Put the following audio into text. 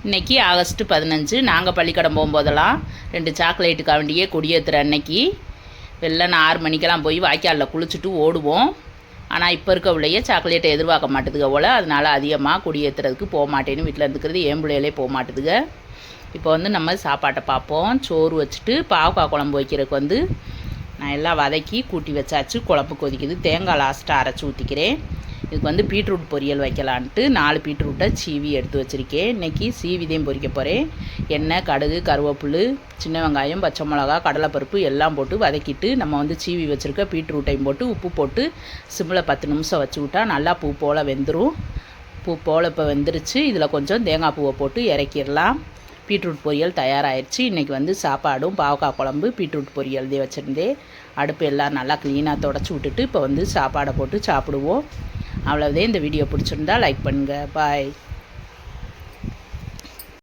இன்றைக்கி ஆகஸ்ட் 15 நாங்கள் பள்ளிக்கூடம் போகும்போதெல்லாம் 2 சாக்லேட்டுக்காக வேண்டியே கொடியேற்றுற அன்னைக்கு வெள்ளன 6 மணிக்கெல்லாம் போய் வாய்க்காலில் குளிச்சுட்டு ஓடுவோம். ஆனால் இப்போ இருக்க உள்ளேயே சாக்லேட்டை எதிர்பார்க்க மாட்டுதுங்க போல். அதனால் அதிகமாக கொடியேற்றுறதுக்கு போக மாட்டேன்னு வீட்டில் இருந்துக்கிறது. என் பிள்ளைகளே போக மாட்டுதுங்க. இப்போ நம்ம சாப்பாட்டை பார்ப்போம். சோறு வச்சுட்டு பாவக்காய் குழம்பு வைக்கிறதுக்கு நான் எல்லாம் வதக்கி கூட்டி வச்சாச்சு. குழம்பு கொதிக்குது. தேங்காய் லாஸ்ட்டாக அரைச்சி ஊற்றிக்கிறேன். இதுக்கு பீட்ரூட் பொரியல் வைக்கலான்ட்டு 4 பீட்ரூட்டை சீவி எடுத்து வச்சுருக்கேன். இன்றைக்கி சீவிதையும் பொரிக்க போகிறேன். எண்ணெய், கடுகு, கருவேப்பிலை, சின்ன வெங்காயம், பச்சை மிளகா, கடலைப்பருப்பு எல்லாம் போட்டு வதக்கிட்டு நம்ம சீவி வச்சுருக்க பீட்ரூட்டையும் போட்டு உப்பு போட்டு சிம்மில் 10 நிமிஷம் வச்சு விட்டா நல்லா பூ போல் வெந்துடும். பூ போல் இப்போ வெந்துருச்சு. இதில் கொஞ்சம் தேங்காய் பூவை போட்டு இறக்கிடலாம். பீட்ரூட் பொரியல் தயாராகிடுச்சு. இன்றைக்கி சாப்பாடும் பாவக்காய் குழம்பு பீட்ரூட் பொரியல் தான் வச்சுருந்தேன். அடுப்பு எல்லாம் நல்லா க்ளீனாக தொடச்சி விட்டுட்டு இப்போ சாப்பாடை போட்டு சாப்பிடுவோம். அவ்வளோதே. இந்த வீடியோ பிடிச்சிருந்தா லைக் பண்ணுங்கள். பாய்.